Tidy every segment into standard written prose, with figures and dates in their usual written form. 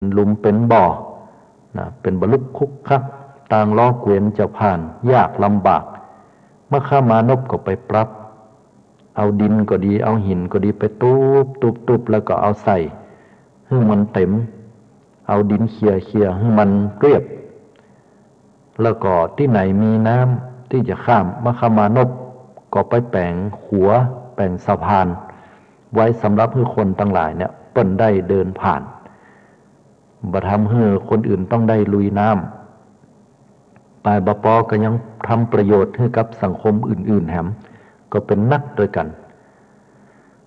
หลุมเป็นบ่อนะเป็นบลุกคุกคักต่างล้อเกวียนจะผ่านยากลำบากเมื่อข้ามานพก็ไปปรับเอาดินก็ดีเอาหินก็ดีไปตูบแล้วก็เอาใส่ให้มันเต็มเอาดินเขี่ยให้มันเรียบแล้วก็ที่ไหนมีน้ำที่จะข้ามมคามานพก็ไปแปลงขัวแปลงสะพานไว้สำหรับให้คนทั้งหลายเนี่ยเปิ้นได้เดินผ่านบ่ทำให้คนอื่นต้องได้ลุยน้ำปลายบปอก็ยังทำประโยชน์ให้กับสังคมอื่นๆแหมก็เป็นนักด้วยกัน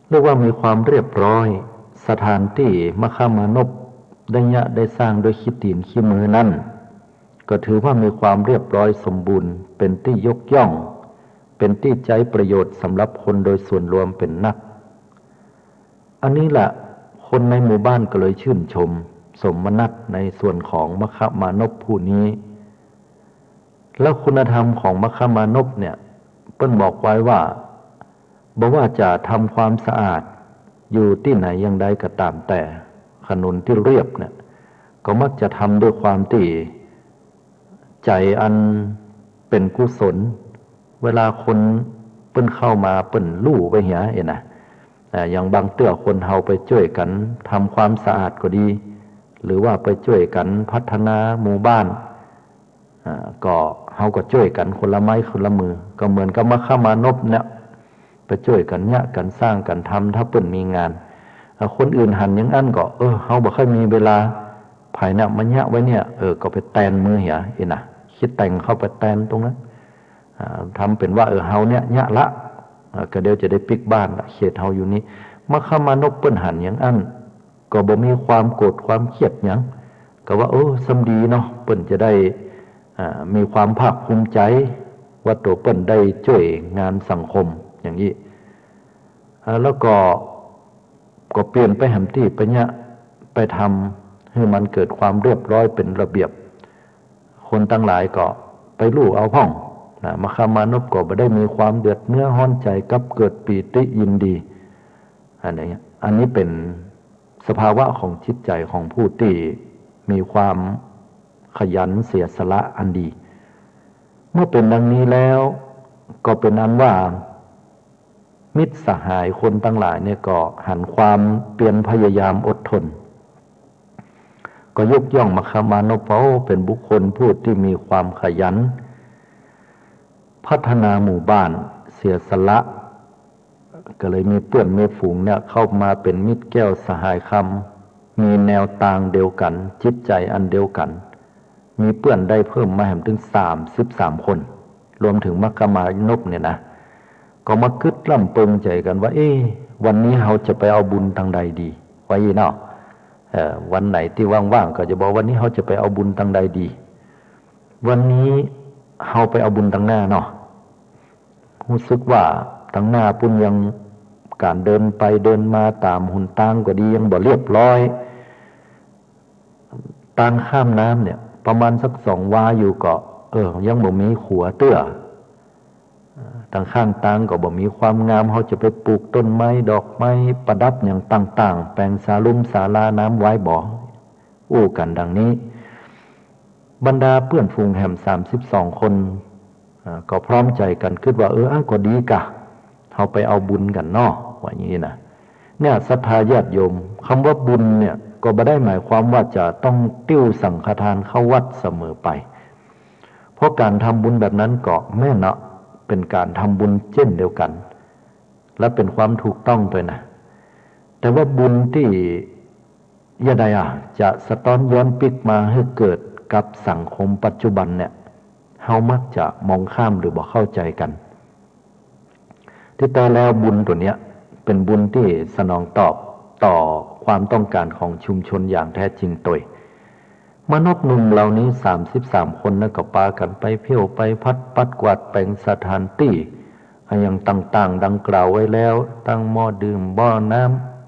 เรียกว่ามีความเรียบร้อยสถานที่มคามานพได้สร้างโดยขี้ตีนขี้มือนั่นก็ถือว่ามีความเรียบร้อยสมบูรณ์เป็นที่ยกย่องเป็นที่ใจประโยชน์สำหรับคนโดยส่วนรวมเป็นนักอันนี้แหละคนในหมู่บ้านก็เลยชื่นชมสมนัตในส่วนของมคมานพผู้นี้แล้วคุณธรรมของมคมานพเนี่ยเปิ้นบอกไว้ว่าจะทำความสะอาดอยู่ที่ไหนอย่างใดก็ตามแต่ถนนที่เรียบเนี่ยก็มักจะทำด้วยความที่ใจอันเป็นกุศลเวลาคนเปิ้นเข้ามาเปิ้นลู่ไปเหียนะอย่างบางเตื้อคนเฮาไปช่วยกันทำความสะอาดก็ดีหรือว่าไปช่วยกันพัฒนาหมู่บ้านก็เฮาก็ช่วยกันคนละไม้คนละมือก็เหมือนกับมคมานพเนี่ยไปช่วยกันเนี่ยกันสร้างกันทำถ้าเปิ้นมีงานคนอื่นหันอย่างนั้นก็เฮาบ่ค่อยมีเวลาภายเนี่ยมันเนี่ยไว้เนี่ยก็ไปแตนมือเหียนะคิดแต่งเข้าไปแตนตรงนั้นทำเป็นว่าเฮาเนี่ยละก็เดี๋ยวจะได้ปิกบ้านเขตเฮาอยู่นี้มคมานพเปิ้นหันอย่างนั้นก็บ่มีความโกรธความเครียดหยังก็ว่าสำดีเนาะเปิ้นจะได้มีความภาคภูมิใจว่าตัวเปิ้นได้ช่วยงานสังคมอย่างนี้แล้วก็เปลี่ยนไปหำที่ไปเนี่ยไปทำให้มันเกิดความเรียบร้อยเป็นระเบียบคนทั้งหลายก็ไปลู่เอาห้องมคมานพก็บ่ได้มีความเดือดเนื้อร้อนใจกับเกิดปีติยินดีอันนี้เป็นสภาวะของจิตใจของผู้ที่มีความขยันเสียสละอันดีเมื่อเป็นดังนี้แล้วก็เป็นอันว่ามิตรสหายคนทั้งหลายเนี่ยก็หันความเปลี่ยนพยายามอดทนก็ยกย่องมคมานพเป็นบุคคลผู้ที่มีความขยันพัฒนาหมู่บ้านเสียสละก็เลยมีเพื่อนมีฝูงเนี่ยเข้ามาเป็นมิตรแก้วสหายคำมีแนวต่างเดียวกันจิตใจอันเดียวกันมีเพื่อนได้เพิ่มมาถึง33 คนรวมถึงมคมานพเนี่ยนะก็มาคิดล่ำเปิงใจกันว่าวันนี้เราจะไปเอาบุญทางใดดีไว้เนาะวันไหนที่ว่างๆก็จะบอกวันนี้เราจะไปเอาบุญทางใดดีวันนี้เราไปเอาบุญทางหน้าเนาะรู้สึกว่าทางหน้าปุ่นยังการเดินไปเดินมาตามหุ่นตางก็ดียังบ่เรียบร้อยตางข้ามน้ำเนี่ยประมาณสัก2 วาอยู่ก็ยังบ่มีขัวเตื้อทางข้างตางก็บ่มีความงามเขาจะไปปลูกต้นไม้ดอกไม้ประดับอย่างต่างๆแปลงศาลาน้ำไว้บ่กันดังนี้บรรดาเพื่อนฝูงแหม32 คนก็พร้อมใจกันคิดว่าก็ดีกะเขาไปเอาบุญกันเนาะว่าอย่างนี้นะเนี่ยศรัทธาญาติโยมคำว่าบุญเนี่ยก็ไม่ได้หมายความว่าจะต้องติ้วสังฆทานเข้าวัดเสมอไปเพราะการทำบุญแบบนั้นก็แม่เนาะเป็นการทำบุญเช่นเดียวกันและเป็นความถูกต้องด้วยนะแต่ว่าบุญที่ยะใดจะสะท้อนย้อนปิกมาให้เกิดกับสังคมปัจจุบันเนี่ยเฮามักจะมองข้ามหรือบ่เข้าใจกันที่แต่แล้วบุญตัวเนี้ยเป็นบุญที่สนองตอบต่อความต้องการของชุมชนอย่างแท้จริงตัวมนุษย์หนุ่มเหล่านี้33 คนนะก็พากันไปเที่ยวไปพัดปัดกวาดแปลงสถานที่อย่างต่างๆดังกล่าวไว้แล้วตั้งหม้อดื่มบ่อน้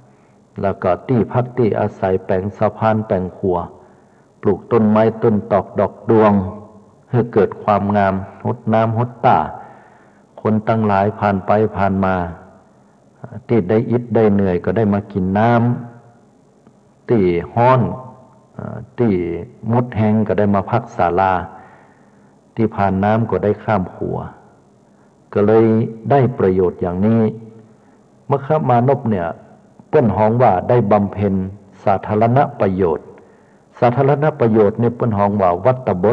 ำแล้วก็ที่พักที่อาศัยแปลงสะพานแปลงขัวปลูกต้นไม้ต้นตอกดอกดวงให้เกิดความงามหดน้ำหดตาคนตั้งหลายผ่านไปผ่านมาที่ได้อิดได้เหนื่อยก็ได้มากินน้ำที่ฮ้อน ที่มดแห้งก็ได้มาพักศาลาที่ผ่านน้ำก็ได้ข้ามขัวก็เลยได้ประโยชน์อย่างนี้มคมานพเนี่ยเปิ้นฮ้องว่าได้บำเพ็ญสาธารณประโยชน์สาธารณประโยชน์เนี่ยเปิ้นฮ้องว่าวัตตบ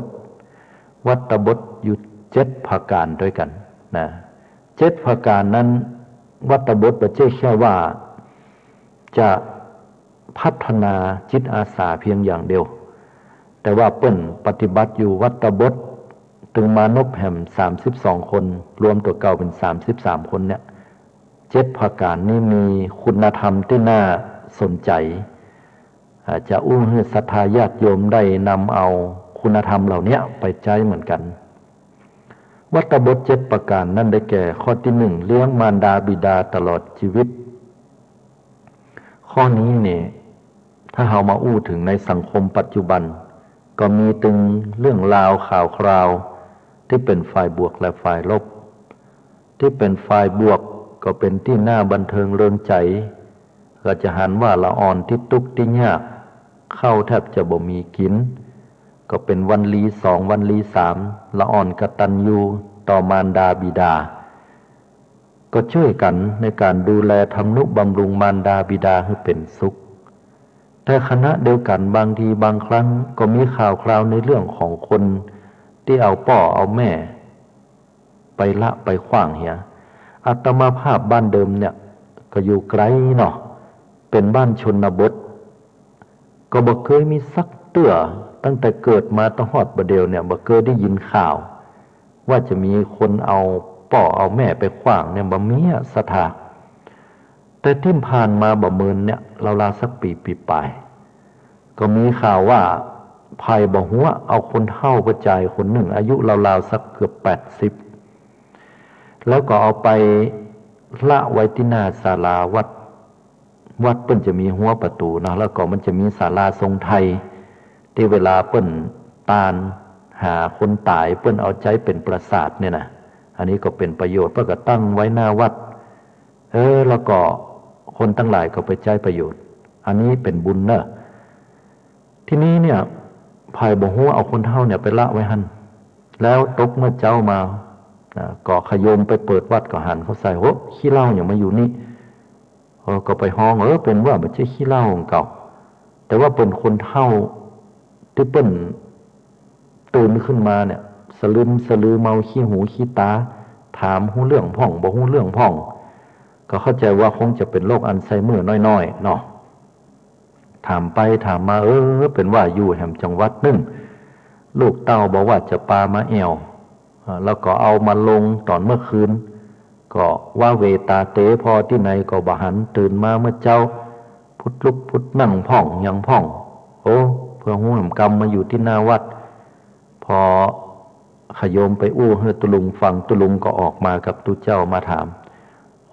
ทอยู่7ประการด้วยกันนะ7ประการนั้นวัตตบทบ่ใช่แค่ว่าจะพัฒนาจิตอาสาเพียงอย่างเดียวแต่ว่าเปิ้นปฏิบัติอยู่วัตตบทถึงมานพแห่ม32คนรวมตัวเก่าเป็น33คนเนี่ย7ประการนี้มีคุณธรรมที่น่าสนใจจะอู้ให้ศรัทธาญาติโยมได้นำเอาคุณธรรมเหล่านี้ไปใช้เหมือนกันวัตตบท7ประการนั่นได้แก่ข้อที่1เลี้ยงมารดาบิดาตลอดชีวิตข้อนี้เนี่ยถ้าเรามาอู้ถึงในสังคมปัจจุบันก็มีตึงเรื่องราวข่าวคราวที่เป็นฝ่ายบวกและฝ่ายลบที่เป็นฝ่ายบวกก็เป็นที่น่าบันเทิงเริงใจก็จะหันว่าละอ่อนที่ทุกข์ที่ยากเข้าแทบจะบ่มีกินก็เป็นวันลี2วันลี3ละอ่อนกตัญญูต่อมารดาบิดาก็ช่วยกันในการดูแลทำนุบำรุงมารดาบิดาให้เป็นสุขแต่ขณะเดียวกันบางทีบางครั้งก็มีข่าวคราวในเรื่องของคนที่เอาพ่อเอาแม่ไปละไปขว้างเหียอาตมาภาพบ้านเดิมเนี่ยก็อยู่ไกลเนาะเป็นบ้านชนบทก็บ่เคยมีสักเตื้อตั้งแต่เกิดมาตั้งฮอดบัดเดียวเนี่ยบ่เคยได้ยินข่าวว่าจะมีคนเอาพ่อเอาแม่ไปขว้างเนี่ยบ่มีสถาแต่ที่ผ่านมาบ่เมินเนี่ยราวๆสักปีปลายก็มีข่าวว่าภัยบ่หัวเอาคนเฒ่าประจายคนหนึ่งอายุราวๆสักเกือบ80แล้วก็เอาไปละไว้ที่หน้าศาลาวัดเปิ้นจะมีหัวประตูนะแล้วก็มันจะมีศาลาทรงไทยที่เวลาเปิ้นตานหาคนตายเปิ้นเอาใจเป็นปราสาทเนี่ยนะอันนี้ก็เป็นประโยชน์เพื่อก็ตั้งไว้หน้าวัดแล้วก็คนทั้งหลายก็ไปใช้ประโยชน์อันนี้เป็นบุญเนอะทีนี้เนี่ยภายบ่ฮู้เอาคนเฒ่าเนี่ยไปละไว้หั่นแล้วตกเมื่อเจ้ามาก็ขยมไปเปิดวัดก็หันเขาใส่โหขี้เหล้าอย่างมาอยู่นี่ก็ไปห้องเป็นว่าไม่ใช่ขี้เหล้าของเก่าแต่ว่าเป็นคนเฒ่าที่เปิ้นตื่นขึ้นมาเนี่ยสลึมสลือเมาขี้หูขี้ตาถามฮู้เรื่องพ่องบ่ฮู้เรื่องพ่องก็เข้าใจว่าคงจะเป็นโรคอัลไซเมอร์น้อยๆเนาะถามไปถามมาเป็นว่าอยู่แห่งจังหวัดนึงลูกเต้าบอกว่าจะปามาแอวแล้วก็เอามาลงตอนเมื่อคืนก็ว่าเวตาเตพอที่ไหนก็บ่หันตื่นมาเมื่อเจ้าพุทธลุกพุทธนั่งพ่องยังพ่องเพื่อห่วงกรรมมาอยู่ที่หน้าวัดพอขยมไปอู้ให้ตุลุงฟังตุลุงก็ออกมากับตุเจ้ามาถาม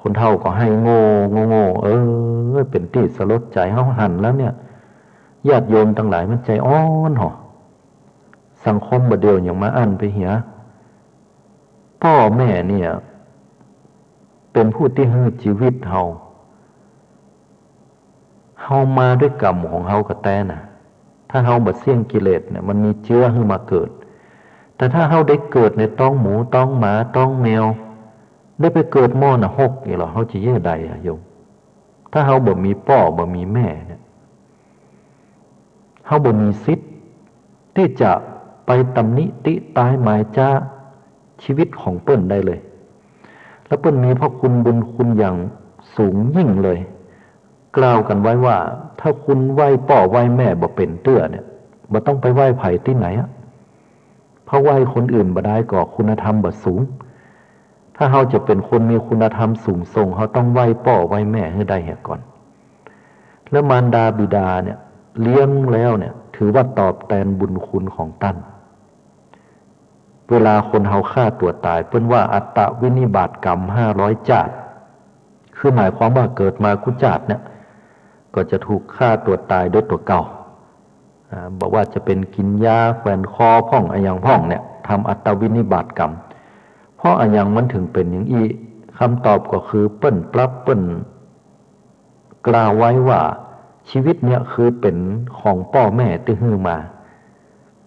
คนเฒ่าก็ให้โง่เป็นที่สลดใจเฮาหันแล้วเนี่ยญาติโยมทั้งหลายมันใจอ่อนหรอสังคมบ่เดียวอย่างมาอั้นไปเหียพ่อแม่เนี่ยเป็นผู้ที่ให้ชีวิตเฮามาด้วยกรรมของเฮากระแตน่ะถ้าเฮาบ่เสี่ยงกิเลสเนี่ยมันมีเชื้อให้มาเกิดแต่ถ้าเฮาได้เกิดในต้องหมูต้องหมาต้องแมวได้ไปเกิดหม้อน่ะหกนี่เหรอเฮาจะเย่ใดโยมถ้าเฮาบ่มีพ่อบ่มีแม่เนี่ยเฮาบ่มีสิทธิ์ที่จะไปตำหนิติตายหมายจ้าชีวิตของเปิ้นได้เลยแล้วเปิ้นมีพระคุณบุญคุณอย่างสูงยิ่งเลยกล่าวกันไว้ว่าถ้าคุณไหว้พ่อไหว้แม่บ่เป็นเตื้อเนี่ยบ่ต้องไปไหว้ไผที่ไหนเพราะไหว้คนอื่นบ่ได้ก็คุณธรรมบ่สูงถ้าเฮาจะเป็นคนมีคุณธรรมสูงส่งเฮาต้องไหว้พ่อไหว้แม่ให้ได้ก่อนแล้วมารดาบิดาเนี่ยเลี้ยงแล้วเนี่ยถือว่าตอบแทนบุญคุณของท่านเวลาคนเฮาฆ่าตัวตายเปิ้นว่าอัตตวินิบาตกรรม500จาตคือหมายความว่าเกิดมากุจาตเนี่ยก็จะถูกฆ่าตัวตายด้วยตัวเก่าบอกว่าจะเป็นกินยาแขวนคอพ่องอะยังพ่องเนี่ยทำอัตตวินิบาตกรรมเพราะอะยังมันถึงเป็นอย่างอีคำตอบก็คือเปิ้นกล่าวไว้ว่า ชีวิตเนี่ยคือเป็นของพ่อแม่ที่ฮื้อมา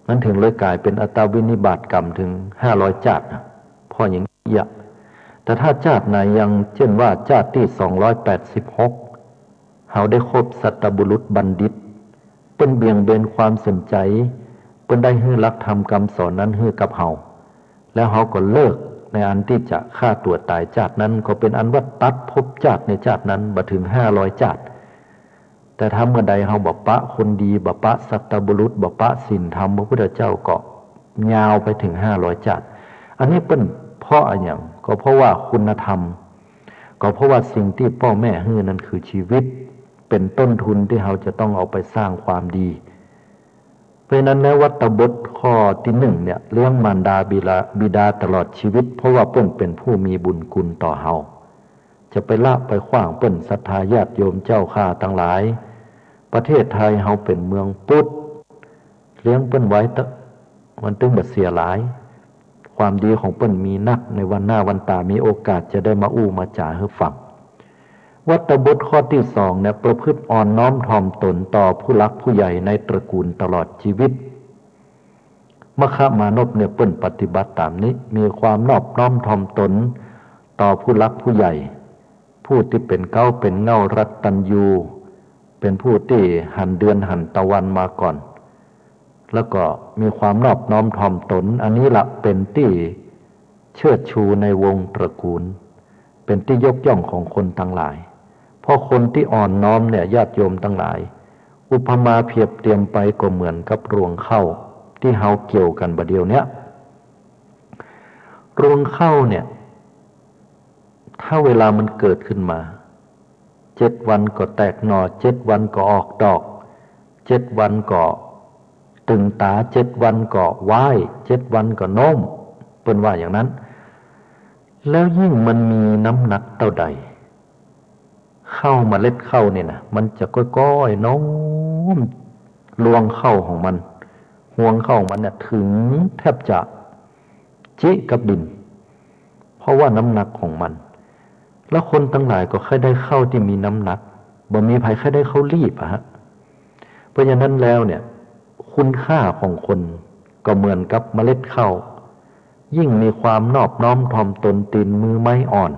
มันถึงเลยกลายเป็นอัตวินิบาตกรรมถึง500 ชาตินะพ่ออย่างนี้ แต่ถ้าชาติไหนยังเช่นว่าชาติที่286เขาได้คบสัตบุรุษบัณฑิตเปิ้นเบี่ยงเบนความสนใจเปิ้นได้ให้หลักธรรมคำสอนนั้นให้กับเขาแล้วเขาก็เลิกในอันที่จะฆ่าตัวตายชาตินั้นก็เป็นอันว่าตัดภพชาติในชาตินั้นบ่ถึง500 ชาติแต่ถ้าเมื่อใดเขาบ่ปะคนดีบ่ปะสัตบุรุษบ่ปะศีลธรรมพระพุทธเจ้าก็ยาวไปถึง500 ชาติอันนี้เปิ้นเพราะอะไรอย่างก็เพราะว่าคุณธรรมก็เพราะว่าสิ่งที่พ่อแม่ให้นั้นคือชีวิตเป็นต้นทุนที่เราจะต้องเอาไปสร้างความดีเพราะนั้นแล้ววัตตบทข้อที่1เนี่ยเลี้ยงมารดาบิดาตลอดชีวิตเพราะว่าเปิ้นเป็นผู้มีบุญคุณต่อเฮาจะไปละไปขว้างเปิ้นศรัทธาญาติโยมเจ้าข้าทั้งหลายประเทศไทยเฮาเป็นเมืองพุทธเลี้ยงเปิ้นไว้มันตึงบ่เสียหลายความดีของเปิ้นมีนักในวันหน้าวันตามีโอกาสจะได้มาอู้มาจ่าให้ฟังวัตตบทข้อที่2เนี่ยประพฤติอ่อนน้อมถ่อมตนต่อผู้หลักผู้ใหญ่ในตระกูลตลอดชีวิตมคมานพเนี่ยเปิ้นปฏิบัติตามนี้มีความนอบน้อมถ่อมตนต่อผู้หลักผู้ใหญ่ผู้ที่เป็นเก้าเป็นเงารัตตัญญูเป็นผู้ที่หันเดือนหันตะวันมาก่อนแล้วก็มีความนอบน้อมถ่อมตนอันนี้ละเป็นที่เชิดชูในวงตระกูลเป็นที่ยกย่องของคนทั้งหลายเพราะคนที่อ่อนน้อมเนี่ยญาติโยมทั้งหลายอุปมาเพียบเทียมไปก็เหมือนกับรวงข้าวที่เฮาเกี่ยวกันบัดเดียวเนี้ยรวงข้าวเนี่ยถ้าเวลามันเกิดขึ้นมา7 วันก็แตกหน่อ7 วันก็ออกดอก7 วันก็ตึงตา7 วันก็ว้าย7 วันก็โน้มเปิ้นว่าอย่างนั้นแล้วยิ่งมันมีน้ำหนักเท่าใดเข้าเมล็ดเข้าเนี่ยนะมันจะก้อยๆโน้มรวงเข้าของมันห่วงเข้าของมันเนี่ยถึงแทบจะจิกับดินเพราะว่าน้ำหนักของมันแล้วคนทั้งหลายก็เคยได้เข้าที่มีน้ำหนักบ่มีใครเคยได้เข้ารีบฮะเพราะฉะนั้นแล้วเนี่ยคุณค่าของคนก็เหมือนกับเมล็ดข้าวยิ่งมีความนอบน้อมถ่อมตนตีนมือไม้อ่อน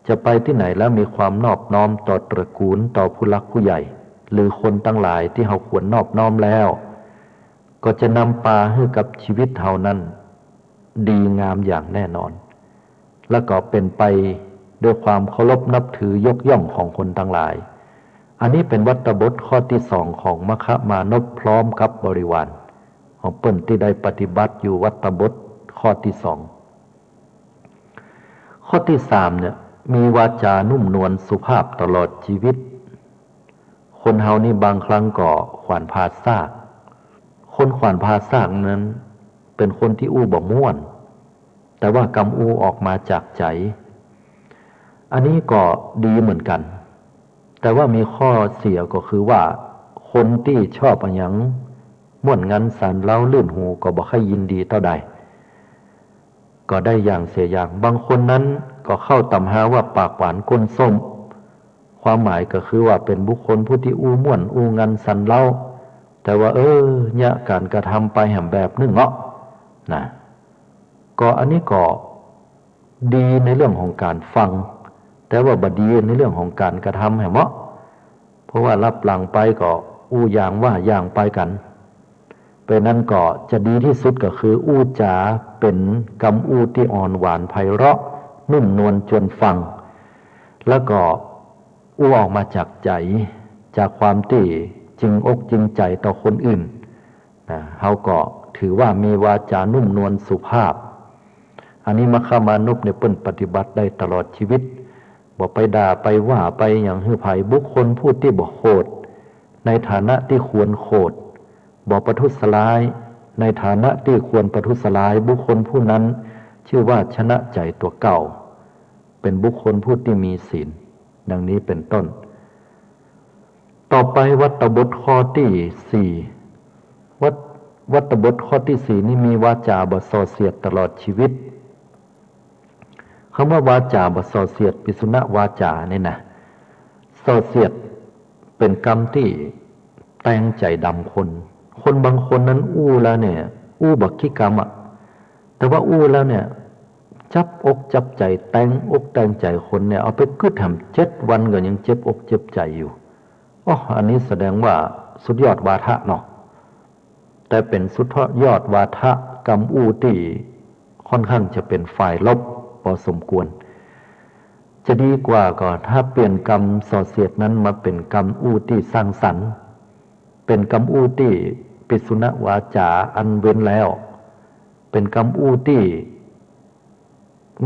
จะไปที่ไหนแล้วมีความนอบน้อมต่อตระกูลต่อผู้หลักผู้ใหญ่หรือคนทั้งหลายที่เขาควรนอบน้อมแล้วก็จะนำพาให้กับชีวิตเฮานั้นดีงามอย่างแน่นอนแล้วก็เป็นไปด้วยความเคารพนับถือยกย่องของคนทั้งหลายอันนี้เป็นวัตตบทข้อที่2ของมคมานพพร้อมกับบริวารของเปิ้นที่ได้ปฏิบัติอยู่วัตตบทข้อที่2ข้อที่3เนี่ยมีวาจานุ่มนวลสุภาพตลอดชีวิตคนเฮานี่บางครั้งก็ขวานพาซากคนขวานพาซากนั้นเป็นคนที่อู้บ่ม่วนแต่ว่ากำอู้ออกมาจากใจอันนี้ก็ดีเหมือนกันแต่ว่ามีข้อเสียก็คือว่าคนที่ชอบอันหยังม่วนงันสันเล่าลื่นหูก็บ่ค่อยยินดีเท่าใดก็ได้อย่างเสียอย่างบางคนนั้นก็เข้าตำหาว่าปากหวานก้นส้มความหมายก็คือว่าเป็นบุคคลผู้ที่อู้ม่วนอู้งันสันเล่าแต่ว่าเนี่ยการกระทำไปแห่งแบบนึงเนาะนะก็อันนี้ก็ดีในเรื่องของการฟังแต่ว่าบดีในเรื่องของการกระทำแห่งเนาะเพราะว่ารับหลังไปก็อู้อย่างว่าอย่างไปกันเป็นนั้นก็จะดีที่สุดก็คืออู้จาเป็นคำอู้ที่อ่อนหวานไพเราะนุ่มนวลชวนฟังแล้วก็อู้ออกมาจากใจจากความที่จริงอกจริงใจต่อคนอื่นนะเขาก็ถือว่ามีวาจานุ่มนวลสุภาพอันนี้มคมานพเนี่ยเปิ้นปฏิบัติได้ตลอดชีวิตบ่ไปด่าไปว่าไปอย่างหือไผบุคคลผู้ที่บ่โคตรในฐานะที่ควรโคตรบ่ประทุษร้ายในฐานะที่ควรประทุษร้ายบุคคลผู้นั้นชื่อว่าชนะใจตัวเก่าเป็นบุคคลผู้ที่มีศีลดังนี้เป็นต้นต่อไปวัตตบทข้อที่4วัตตบทข้อที่4นี่มีวาจาบ่ส่อเสียดตลอดชีวิตคำว่าวาจาบ่ส่อเสียดปิสุณวาจาเนี่ยนะส่อเสียด เป็นกรรมที่แต่งใจดำคนคนบางคนนั้นอู้แล้วเนี่ยอู้บักขี้กรรมอ่ะแต่ว่าอู้แล้วเนี่ยจับอกจับใจแต่งอกแต่งใจคนเนี่ยเอาไปกึดทำ7 วันก็ยังเจ็บอกเจ็บใจอยู่อ๋ออันนี้แสดงว่าสุดยอดวาทะเนาะแต่เป็นสุดยอดวาทะกรรมอู้ที่ค่อนข้างจะเป็นฝ่ายลบพอสมควรจะดีกว่าก็ถ้าเปลี่ยนกรรมส่อเสียดนั้นมาเป็นกรรมอู้ที่สร้างสรรค์เป็นกรรมอู้ที่ปิสุณวาจาอันเว้นแล้วเป็นกรรมอู้ที่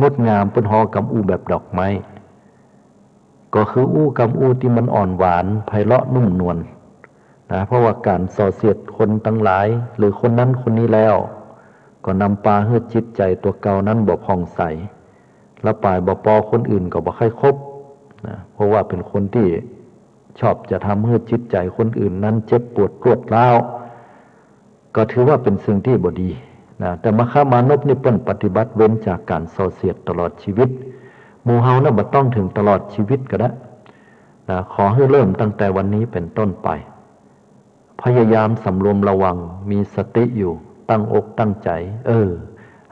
งดงามเป็นหอกรรมอู้แบบดอกไม้ก็คืออู้กรรมอู้ที่มันอ่อนหวานไพเราะนุ่มนวลนะเพราะว่าการส่อเสียดคนทั้งหลายหรือคนนั้นคนนี้แล้วก็นำปาให้จิตใจตัวเก่านั้นบ่ผ่องใสแล้วปลายบ่ปอคนอื่นก็บ่ค่อยคบนะเพราะว่าเป็นคนที่ชอบจะทำให้จิตใจคนอื่นนั้นเจ็บปวดรวดร้าวก็ถือว่าเป็นสิ่งที่บ่ดีนะแต่มหามานพนี่เปิ้นปฏิบัติเว้นจากการส่อเสียดตลอดชีวิตหมู่เฮานะบ่ต้องถึงตลอดชีวิตก็ได้นะขอให้เริ่มตั้งแต่วันนี้เป็นต้นไปพยายามสำรวมระวังมีสติอยู่ตั้งอกตั้งใจ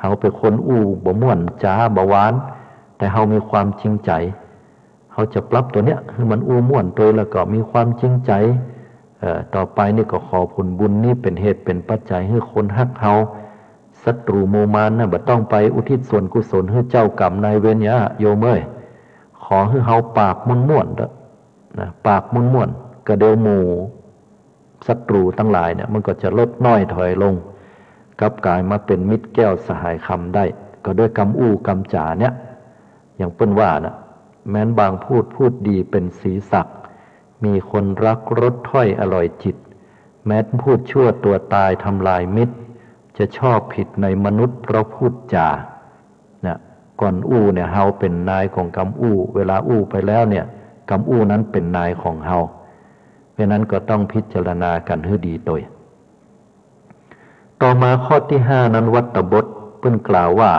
เฮาเป็นคนอู้บ่ม่วนจ้าบ่หวานแต่เฮามีความจริงใจเฮาจะปรับตัวเนี้ยให้มันอู้ม่วนตัวแล้วก็มีความจริงใจต่อไปนี่ก็ขอผลบุญนี้เป็นเหตุเป็นปัจจัยให้คนฮักเฮาศัตรูโมมานนะบ่ต้องไปอุทิศส่วนกุศลให้เจ้ากรรมนายเวรยะโยมเอ้ยขอให้เฮาปากม่วนๆเด้อนะปากม่วนๆก็เดี๋ยวหมู่ศัตรูทั้งหลายเนี่ยมันก็จะลดน้อยถอยลงกลับกลายมาเป็นมิตรแก้วสหายคำได้ก็ด้วยกำอู้กำจ่าเนี่ยอย่างเปิ้นว่านะแม้นบางพูดดีเป็นสีสักมีคนรักรสถ้อยอร่อยจิตแม้นพูดชั่วตัวตายทำลายมิตรจะชอบผิดในมนุษย์เพราะพูดจาเนี่ยก่อนอู้เนี่ยเฮาเป็นนายของกำอู้เวลาอู้ไปแล้วเนี่ยกำอู้นั้นเป็นนายของเฮาเพราะนั้นก็ต้องพิจารณากันให้ดีตัวต่อมาข้อที่5นั้นวัตตบทเพิ่นกล่าวว่า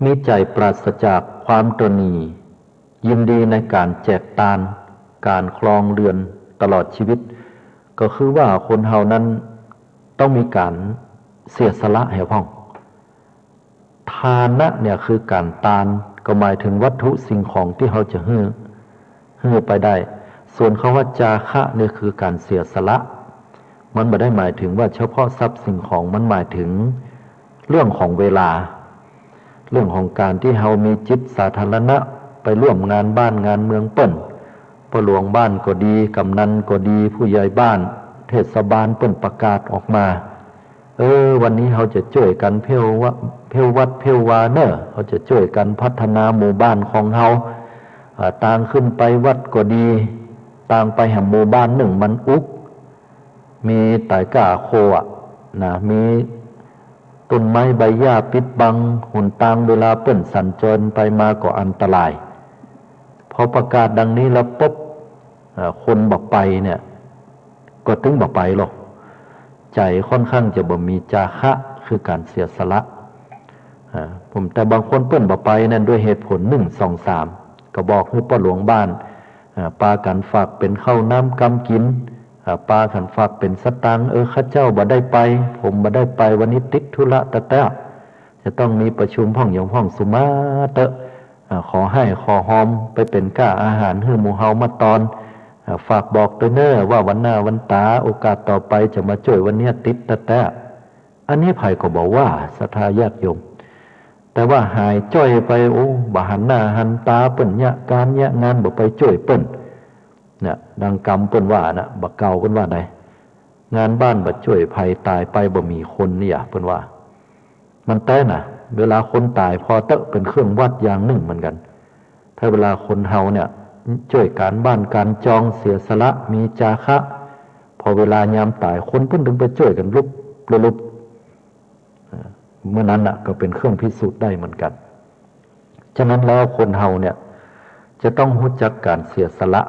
มีใจปราศจากความตนียินดีในการแจกตานการครองเรือนตลอดชีวิตก็คือว่าคนเฮานั้นต้องมีการเสียสละให้พ้องทานะเนี่ยคือการตานก็หมายถึงวัตถุสิ่งของที่เฮาจะให้ไปได้ส่วนคำว่าจาคะเนี่ยคือการเสียสละมันไม่ได้หมายถึงว่าเฉพาะทรัพย์สิ่งของมันหมายถึงเรื่องของเวลาเรื่องของการที่เฮามีจิตสาธารณะไปร่วมงานบ้านงานเมืองเปิ้นพ่อหลวงบ้านก็ดีกำนันก็ดีผู้ใหญ่บ้านเทศบาลเปิ้นประกาศออกมาวันนี้เฮาจะช่วยกันเพลวัดเพลวาเนอเฮาจะช่วยกันพัฒนาหมู่บ้านของเฮาต่างขึ้นไปวัดก็ดีต่างไปแห่งหมู่บ้านหนึ่งมันอุกมีไต่ก้าโคนะมีต้นไม้ใบหญ้าปิดบังหนทางเวลาเปิ้นสัญจรไปมาก็อันตรายพอประกาศดังนี้แล้วปุ๊บคนบอกไปเนี่ยก็ถึงบอกไปหรอกใจค่อนข้างจะบ่มีจาคะคือการเสียสละผมแต่บางคนเปิ้นบอกไปนั่นด้วยเหตุผล1 2 3ก็บอกให้พ่อหลวงบ้านปากันฝากเป็นข้าวน้ำกำกินปาขันฝากเป็นสตังค์ข้าเจ้าบ่ได้ไปผมบ่ได้ไปวันนี้ติดธุระแต่จะต้องมีประชุมห้องอย่างห้องสุมาเตะขอให้ขอหอมไปเป็นก้าอาหารให้หมู่เฮามาตอนฝากบอกตัวเน้อว่าวันหน้าวันตาโอกาสต่อไปจะมาช่วยวันนี้ติดแต่อันนี้ไผก็บอกว่าศรัทธาญาติโยมแต่ว่าหายจ้อยไปบ่หันหน้าหันตาเปิ้นยะการยะงานบ่ไปช่วยเปิ้นเนี่ยดังกรรมเปิ้นว่านะบ่เก่าเปิ้นว่าไดงานบ้านบ่ช่วยภัยตายไปบ่มีคนเนี่ยเปิ้นว่ามันแต่น่ะเวลาคนตายพอเตอะเป็นเครื่องวัดอย่างหนึ่งเหมือนกันถ้าเวลาคนเฮาเนี่ยช่วยการบ้านการจองเสียสละมีจาคะพอเวลายามตายคนเพิ่นถึงไปช่วยกันลุบเมื่อนั้นน่ะก็เป็นเครื่องพิสูจน์ได้เหมือนกันฉะนั้นแล้วคนเฮาเนี่ยจะต้องรู้จักการเสียสละ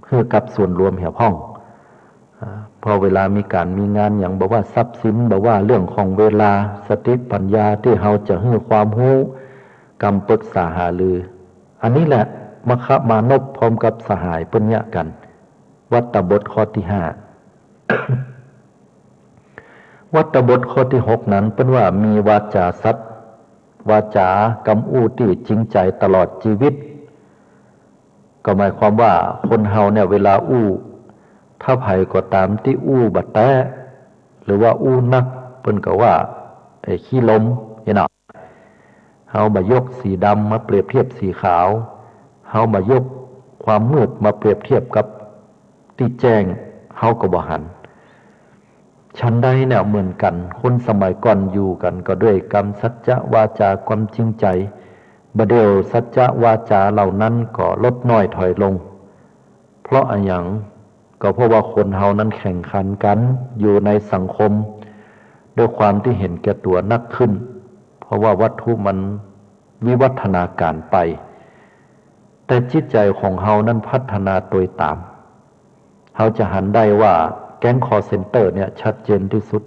เพื่อกับส่วนรวมเหี่ยวห้องพอเวลามีการมีงานอย่างบอกว่าทรัพย์สินบอกว่าเรื่องของเวลาสติปัญญาที่เฮาจะให้ความรู้กำปรึกษาหารืออันนี้แหละมคมานพพร้อมกับสหายเปิ้นยะกัน วัตตบทข้อที่ห้า วัตตบทข้อที่หกนั้นเป็นว่ามีวาจาสัตย์วาจากำอู้ที่จริงใจตลอดชีวิตก็หมายความว่าคนเฮาเนี่ยเวลาอู้ถ้าไผก็ตามที่อู้บัดแต้หรือว่าอู้นักเพิ่นก็ว่าไอ้ขี้ลมเห็นเนาะเฮามายกสีดำมาเปรียบเทียบสีขาวเฮามายกความมืดมาเปรียบเทียบกับที่แจ้งเฮาก็บ่หันฉันใดเนี่ยเหมือนกันคนสมัยก่อนอยู่กันก็ด้วยกรรมสัจจะวาจาความจริงใจบัดเดี๋ยวสัจจะวาจาเหล่านั้นก็ลดน้อยถอยลงเพราะอะไรอย่างก็เพราะว่าคนเฮานั้นแข่งขันกันอยู่ในสังคมด้วยความที่เห็นแก่ตัวนักขึ้นเพราะว่าวัตถุมันวิวัฒนาการไปแต่จิตใจของเฮานั้นพัฒนาโดยตามเฮาจะหันได้ว่าแก๊งคอร์เซ็นเตอร์เนี่ยชัดเจนที่สุด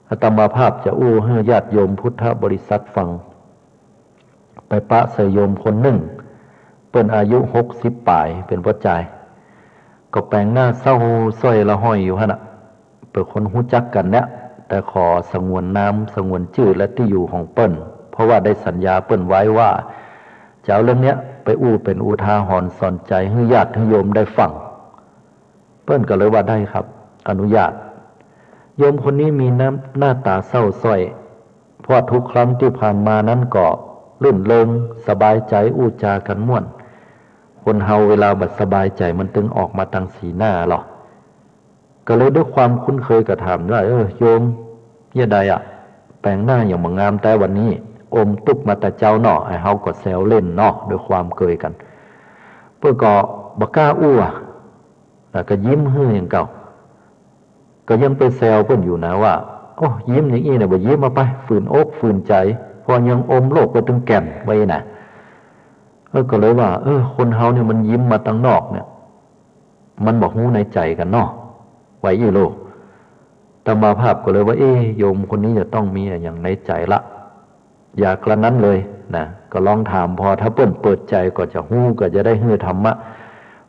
อาตมาภาพจะอู้ให้ญาติโยมพุทธบริษัทฟังไปปะใส่โยมคนหนึ่งเป็นอายุ60 ป่ายเป็นพ่อใจก็แปลงหน้าเศร้าส้อยละห้อยอยู่ฮะน่ะเป็นคนหู้จักกันเนี่ยแต่ขอสงวนน้ำสงวนชื่อและที่อยู่ของเปิ้นเพราะว่าได้สัญญาเปิ้นไว้ว่าจะเอาเรื่องเนี้ยไปอู้เป็นอุทาหรณ์สอนใจให้ญาติให้โยมได้ฟังเปิ้นก็เลยว่าได้ครับอนุญาตโยมคนนี้มีหน้าตาเศร้าส้อยเพราะทุกครั้งที่ผ่านมานั้นก็ลื่นเริงสบายใจอู้จากันม่วนคนเฮาเวลาบัดสบายใจมันตึงออกมาทางสีหน้าหรอก็เลยด้วยความคุ้นเคยกับถามว่าโยมเยี่ยใดอ่ะแปลงหน้าอย่างมางามแต่วันนี้อมตุกมาแต่เจ้าเนาะไอ้เฮาก็แซวเล่นเนาะด้วยความเคยกันเพื่อก็บ่กล้าอู้อ่ะก็ยิ้มเฮ้ยอย่างเก่าก็ยังไปแซวเพิ่นอยู่นะว่าโอ้ยิ้มอย่างนี้เนี่ยบ่ยิ้มมาไปฝืนอกฝืนใจพอยังอมโลกไปถึงแก่นไว้น่ะก็เลยว่าคนเฮาเนี่ยมันยิ้มมาตั้งนอกเนี่ยมันบอกหู้ในใจกันเนาะไว้อยู่โลกตมาภาพก็เลยว่าโยมคนนี้จะต้องมีอย่างในใจละอย่ากระนั้นเลยนะก็ลองถามพอถ้าเปิ้นเปิดใจก็จะหู้ก็จะได้ฮื้อธรรมะ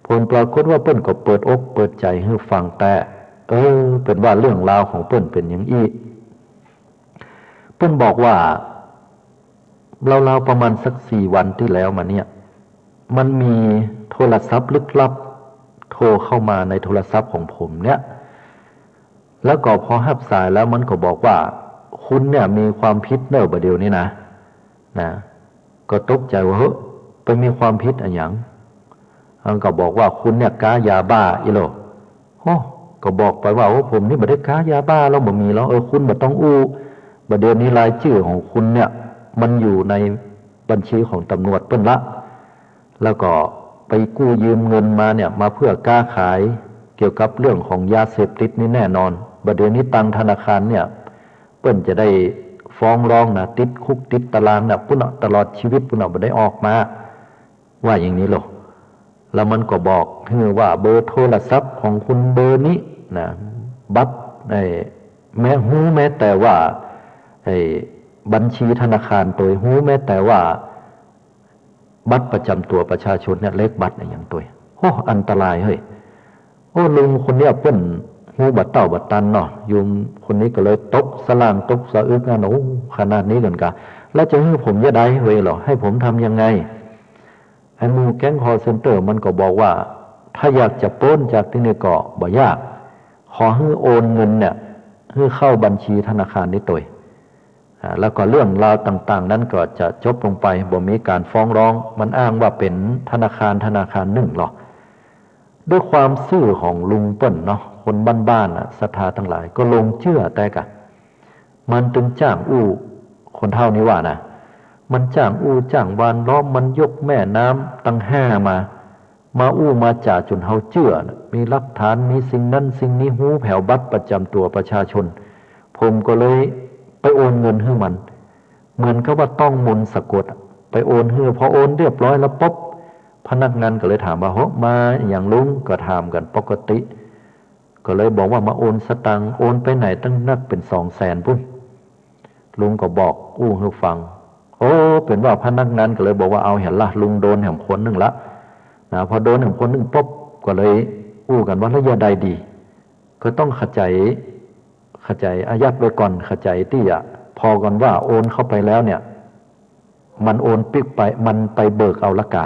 ผลปรากฏว่าเปิ้นก็เปิดอกเปิดใจฮื้อฟังแต่เป็นว่าเรื่องราวของเปิ้นเป็นอย่างอี้เปิ้นบอกว่าเราประมาณสัก4 วันที่แล้วมาเนี่ยมันมีโทรศัพท์ลึกลับโทรเข้ามาในโทรศัพท์ของผมเนี่ยแล้วก็พอรับสายแล้วมันก็บอกว่าคุณเนี่ยมีความผิดเนอะประเดี๋ยวนี้นะก็ตกใจว่าไปมีความผิดอะไรอย่างมันก็บอกว่าคุณเนี่ยค้ายาบ้าอีโลก็บอกไปว่าผมนี่ไม่ได้ค้ายาบ้าแล้วบ่มีแล้วคุณบ่ต้องอู้ประเดี๋ยวนี้รายชื่อของคุณเนี่ยมันอยู่ในบัญชีของตำรวจเปิ้นละแล้วก็ไปกู้ยืมเงินมาเนี่ยมาเพื่อค้าขายเกี่ยวกับเรื่องของยาเสพติดนี่แน่นอนประเดี๋ยวนี้ตังธนาคารเนี่ยเปิ้นจะได้ฟ้องร้องนะติดคุกติดตารางนะปุ่นตลอดชีวิตปุ่นบ่ได้ออกมาว่าอย่างนี้หรอแล้วมันก็บอกว่าเบอร์โทรศัพท์ของคุณเบอร์นี้นะบัตรแม้แต่ว่าบัญชีธนาคารตัวแม้แต่ว่าบัตรประจำตัวประชาชนเนี่ยเลขบัตรอย่างตัวอันตรายเฮ้ยลุงคนเนี้ยเปิ้นบัตรเต้าบัตรตันเนาะยุงคนนี้ก็เลยตกสลางตกสะอึกนะขนาดนี้กันกะแล้วจะให้ผมจะได้เว้ยหรอให้ผมทำยังไงไอ้มูแก๊งคอร์เซ็นเตอร์มันก็บอกว่าถ้าอยากจะปล้นจากที่นี่ก็บ่ยากขอให้โอนเงินเนี่ยให้เข้าบัญชีธนาคารนี้ตัวแล้วก็เรื่องราวต่างๆนั้นก็จะจบลงไปบ่มีการฟ้องร้องมันอ้างว่าเป็นธนาคารหนึ่งหรอกด้วยความซื่อของลุงเปิ้นเนาะคนบ้านๆศรัทธาทั้งหลายก็ลงเชื่อแต่กะมันตึงจ้างอู้คนเท่านี้ว่านะมันจ้างอู้จ้างวานล้อมมันยกแม่น้ำตั้ง5มาอู้มาจ่าจนเฮาเชื่อมีหลักฐานมีสิ่งนั้นสิ่งนี้หูแผ่วบัตรประจำตัวประชาชนผมก็เลยไปโอนเงินให้มันเหมือนกับว่าต้องมนต์สะกดไปโอนให้พอโอนเรียบร้อยแล้วปุ๊บพนักงานก็เลยถามว่ามาอย่างลุงก็ถามกันปกติก็เลยบอกว่ามาโอนสตังค์โอนไปไหนตั้งนักเป็น200,000พุ่นลุงก็บอกอู้ให้ฟังเป็นว่าพนักงานก็เลยบอกว่าเอาเห็นละลุงโดนแห่งคนหนึ่งละนะพอโดนแห่งคนหนึ่งปุ๊บก็เลย อู้กันว่าระยะใดดีก็ต้องเข้าใจอายัดไว้ก่อนเข้าใจที่อ่ะพอก่อนว่าโอนเข้าไปแล้วเนี่ยมันโอนปิ๊กไปมันไปเบิกเอาละกา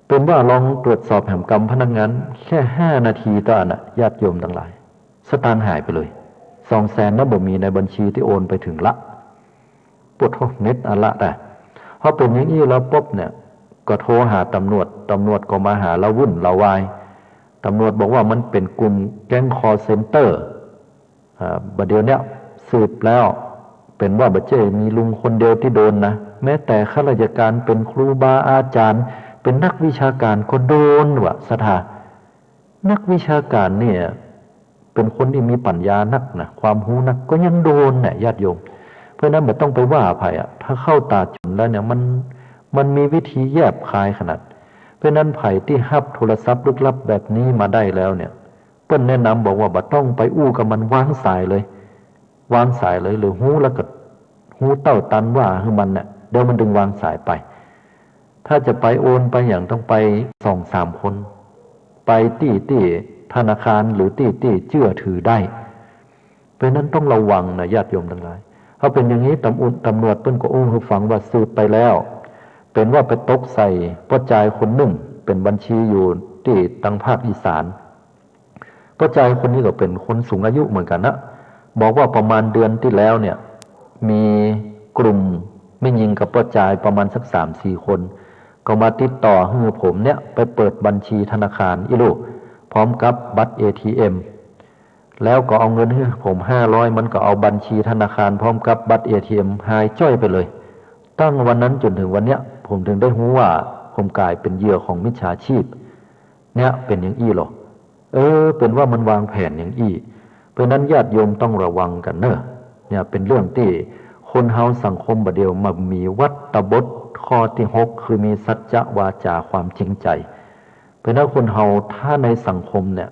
เป็นว่าลองตรวจสอบแห่งกรรมพนักงานแค่5 นาทีต่อน่ะญาติโยมทั้งหลายสตางค์หายไปเลย200,000นั้นบ่มีในบัญชีที่โอนไปถึงละปวดท้องเน็ตอะละแต่พอเป็นอย่างนี้แล้วปุ๊บเนี่ยก็โทรหาตำรวจก็มาหาละวุ่นละวายตำรวจบอกว่ามันเป็นกลุ่มแก๊งคอร์เซ็นเตอร์บัดเดี๋ยวเนี้ยสืบแล้วเป็นว่าบัดเจ้มีลุงคนเดียวที่โดนนะแม้แต่ข้าราชการเป็นครูบาอาจารย์เป็นนักวิชาการก็โดนว่ะสถานักวิชาการเนี่ยเป็นคนที่มีปัญญานักนะความรู้นักก็ยังโดนเนี่ยญาติโยมเพราะนั้นไม่ต้องไปว่าใครอ่ะถ้าเข้าตาจุนแล้วเนี่ยมันมีวิธีแยบคายขนาดเพราะนั้นไผ่ที่ฮับโทรศัพท์ลึกลับแบบนี้มาได้แล้วเนี่ยเปิ้นแนะนำบอกว่าบ่ต้องไปอู้กับมันวางสายเลยวางสายเลยหรือหู้แล้วก็หู้เต้าตันว่าคือมันเนี่ยเดี๋ยวมันดึงวางสายไปถ้าจะไปโอนไปอย่างต้องไป2-3 คนไปที่ธนาคารหรือที่เชื่อถือได้เพราะนั้นต้องระวังนะญาติโยมทั้งหลายเขาเป็นอย่างนี้ตำรวจเปิ้นก็อู้ให้ฟังว่าสืบไปแล้วเป็นว่าไปตกใส่พ่อจ่ายคนหนึ่งเป็นบัญชีอยู่ที่ทางภาคอีสานพ่อจ่ายคนนี้ก็เป็นคนสูงอายุเหมือนกันนะบอกว่าประมาณเดือนที่แล้วเนี่ยมีกลุ่มไม่ยิงกับพ่อจ่ายประมาณสัก3-4 คนก็มาติดต่อให้ผมเนี่ยไปเปิดบัญชีธนาคารอีลูกพร้อมกับบัตร ATM แล้วก็เอาเงินให้ผม500มันก็เอาบัญชีธนาคารพร้อมกับบัตร ATM หายจ้อยไปเลยตั้งวันนั้นจนถึงวันเนี้ยผมถึงได้รู้ว่าผมกลายเป็นเหยื่อของมิจฉาชีพเนี่ยเป็นอย่างอี้หรอเป็นว่ามันวางแผนอย่างอี้เพราะนั้นญาติโยมต้องระวังกันเนอะเนี่ยเป็นเรื่องที่คนเฮาสังคมบัดเดียวมามีวัตตบทข้อที่6คือมีสัจจะวาจาความจริงใจเพราะนั้นคนเฮาถ้าในสังคมเนี่ย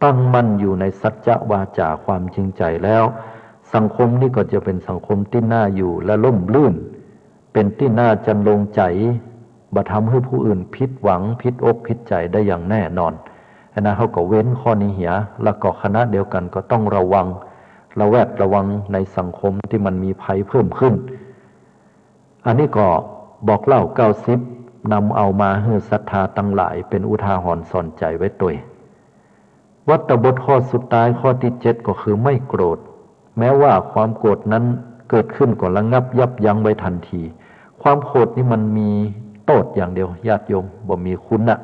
ตั้งมั่นอยู่ในสัจจะวาจาความจริงใจแล้วสังคมนี้ก็จะเป็นสังคมที่น่าอยู่และร่มรื่นเป็นที่น่าจันลงใจบ่ทำให้ผู้อื่นผิดหวังผิดอกผิดใจได้อย่างแน่นอนนะเขาก็เว้นข้อนี้เหียแล้วก็คณะเดียวกันก็ต้องระวังระแวดระวังในสังคมที่มันมีภัยเพิ่มขึ้นอันนี้ก็บอกเล่า90นำเอามาให้ศรัทธาตั้งหลายเป็นอุทาหรณ์สอนใจไว้ตัววัตตบทข้อสุดท้ายข้อที่7ก็คือไม่โกรธแม้ว่าความโกรธนั้นเกิดขึ้นก็ระงับยับยั้งไว้ทันทีความโกรธนี่มันมีโทษอย่างเดียวญาติโยมบ่มีคุณนะ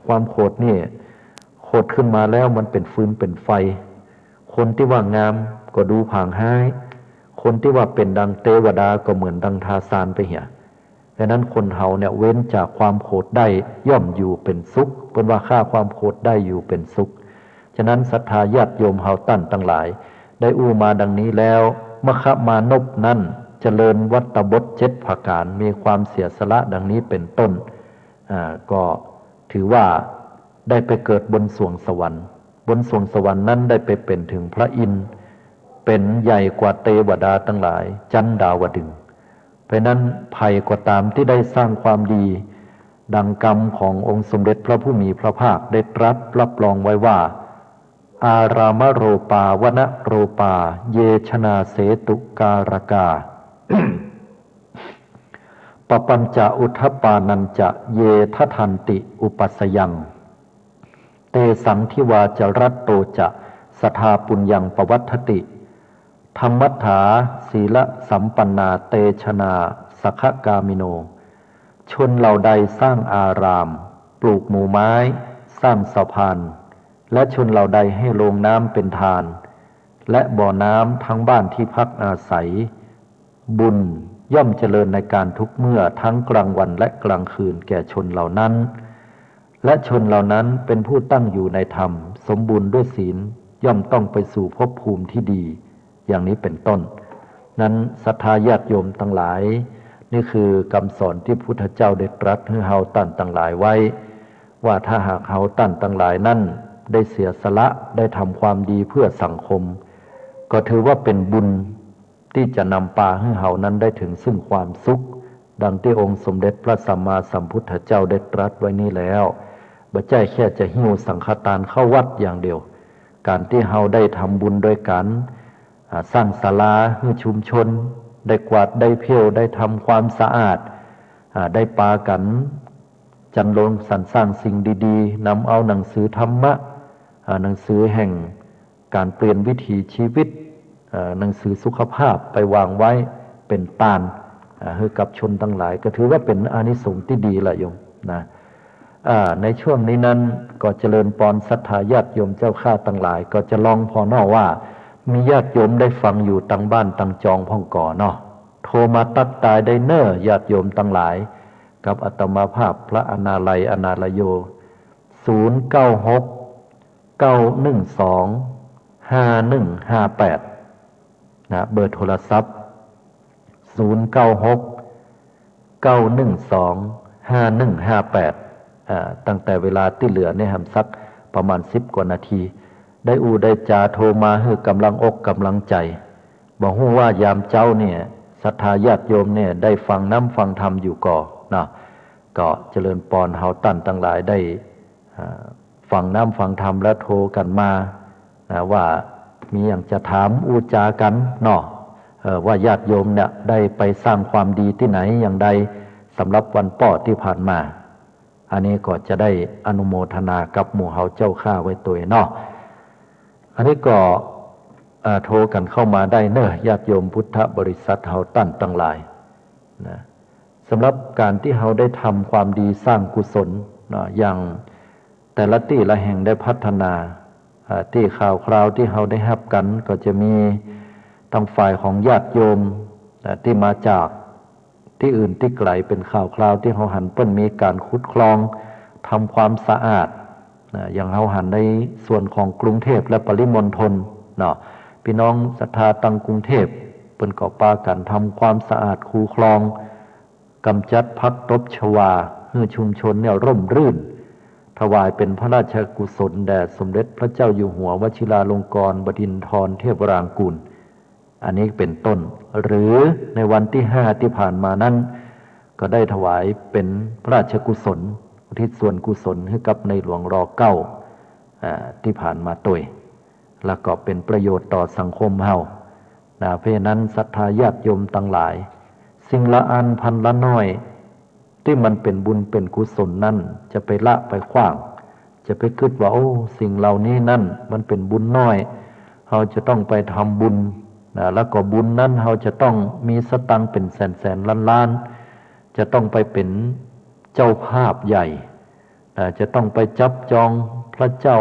ความโกรธนี่โกรธขึ้นมาแล้วมันเป็นฟืนเป็นไฟคนที่ว่างามก็ดูผางหายคนที่ว่าเป็นดังเทวดาก็เหมือนดังทาสานไปเหียดังนั้นคนเฮาเนี่ยเว้นจากความโกรธได้ย่อมอยู่เป็นสุขเป็นว่าฆ่าความโกรธได้อยู่เป็นสุขฉะนั้นศรัทธาญาติโยมเฮาตั้นทั้งหลายได้อู้มาดังนี้แล้วมคมานพนั้นเจริญวัตตบท7ประการมีความเสียสละดังนี้เป็นต้นก็ถือว่าได้ไปเกิดบนสวงสวรรค์บนสวงสวรรค์นั้นได้ไปเป็นถึงพระอินทร์เป็นใหญ่กว่าเทวดาทั้งหลายจันดาวดึงส์เพราะนั้นภัยกว่าตามที่ได้สร้างความดีดังกรรมขององค์สมเด็จพระผู้มีพระภาคได้ตรัสรับรองไว้ว่าอารามโรปาวนะโรปาเยชนาเสตุการกา ปปัญจะอุทธปานัญจะเยททันติอุปัสยังเตสังทิวาจรัตโตจะสทาปุญญังปวัฏฐติธรรมัฏฐาศีลสัมปันนาเตชนาสขกามิโนชนเหล่าใดสร้างอารามปลูกหมู่ไม้สร้างสะพานและชนเหล่าใดให้โรงน้ำเป็นทานและบ่อน้ำทั้งบ้านที่พักอาศัยบุญย่อมเจริญในการทุกเมื่อทั้งกลางวันและกลางคืนแก่ชนเหล่านั้นและชนเหล่านั้นเป็นผู้ตั้งอยู่ในธรรมสมบูรณ์ด้วยศีลย่อมต้องไปสู่ภพภูมิที่ดีอย่างนี้เป็นต้นนั้นศรัทธาญาติโยมทั้งหลายนี่คือคำสอนที่พุทธเจ้าได้ตรัสให้เฮาตั้นทั้งหลายไว้ว่าถ้าหากเฮาตั้นทั้งหลายนั้นได้เสียสละได้ทำความดีเพื่อสังคมก็ถือว่าเป็นบุญที่จะนำพาให้เฮานั้นได้ถึงซึ่งความสุข ดังที่องค์สมเด็จพระสัมมาสัมพุทธเจ้าได้ตรัสไว้นี้แล้วบ่ใช่แค่จะหิ้วสังฆทานเข้าวัดอย่างเดียวการที่เฮาได้ทำบุญโดยการสร้างศาลาให้ชุมชนได้กวาดได้เพี้ยวได้ทำความสะอาดได้ปากันจันลงสรรสร้างสิ่งดีๆนำเอาหนังสือธรรมะหนังสือแห่งการเปลี่ยนวิถีชีวิตหนังสือสุขภาพไปวางไว้เป็นตานให้กับชนทั้งหลายก็ถือว่าเป็นอานิสงส์ที่ดีละโยมนะในช่วงนี้นั้นก็เจริญปอนศรัทธาญาติโยมเจ้าข้าทั้งหลายก็จะลองพอนอว่ามีญาติโยมได้ฟังอยู่ตั้งบ้านตั้งจองพ่องก่อเนาะโทรมาตักตายได้เน้อญาติโยมทั้งหลายกับอาตมาภาพพระอนาลัยอนาลโย0969125158นะเบอร์โทรศัพท์0969125158ตั้งแต่เวลาที่เหลือเนี่ยทำสักประมาณ10 กว่านาทีได้ได้จาโทรมาให้กำลังอกกำลังใจบอกว่ายามเจ้าเนี่ยศรัทธาญาติโยมเนี่ยได้ฟังน้ำฟังธรรมอยู่ก่อนะก็เจริญปอนเฮาตั้นทั้งหลายได้ฟังน้ำฟังธรรมและโทรกันมาว่ามีอย่างจะถามอูจากันเนาะว่าญาติโยมเนี่ยได้ไปสร้างความดีที่ไหนอย่างใดสำหรับวันป้อที่ผ่านมาอันนี้ก็จะได้อนุโมทนากับหมู่เฮาเจ้าข้าไว้ตัวเนาะอันนี้ก็โทรกันเข้ามาได้เนอะญาติโยมพุทธบริษัทเฮาตั้นตั้งหลายนะสำหรับการที่เฮาได้ทำความดีสร้างกุศลนะอย่างแต่ละที่ละแห่งได้พัฒนาที่ข่าวคราวที่เฮาได้รับกันก็จะมีทางฝ่ายของญาติโยมที่มาจากที่อื่นที่ไกลเป็นข่าวคราวที่เฮาหันเปิ้นมีการขุดคลองทำความสะอาดอย่างเฮาหันในส่วนของกรุงเทพและปริมณฑลเนาะพี่น้องศรัทธาตังกรุงเทพเปิ้นก็ปากันทำความสะอาดคูคลองกำจัดพักตบชวาให้ชุมชนเนี่ยร่มรื่นถวายเป็นพระราชกุศลแด่สมเด็จพระเจ้าอยู่หัววชิราลงกรณ์บดินทรเทพรางกูลอันนี้เป็นต้นหรือในวันที่5ที่ผ่านมานั้นก็ได้ถวายเป็นพระราชกุศลอุทิศส่วนกุศลให้กับในหลวงร.9ที่ผ่านมาตัวแล้วก็เป็นประโยชน์ต่อสังคมเฮาเพราะนั้นศรัทธาญาติโยมทั้งหลายสิ่งละอันพันละน้อยที่มันเป็นบุญเป็นกุศลนั่นจะไปละไปขว้างจะไปคิดว่าโอ้สิ่งเหล่านี้นั่นมันเป็นบุญน้อยเราจะต้องไปทำบุญแล้วก็บุญนั้นเราจะต้องมีสตังค์เป็นแสนล้านจะต้องไปเป็นเจ้าภาพใหญ่จะต้องไปจับจองพระเจ้า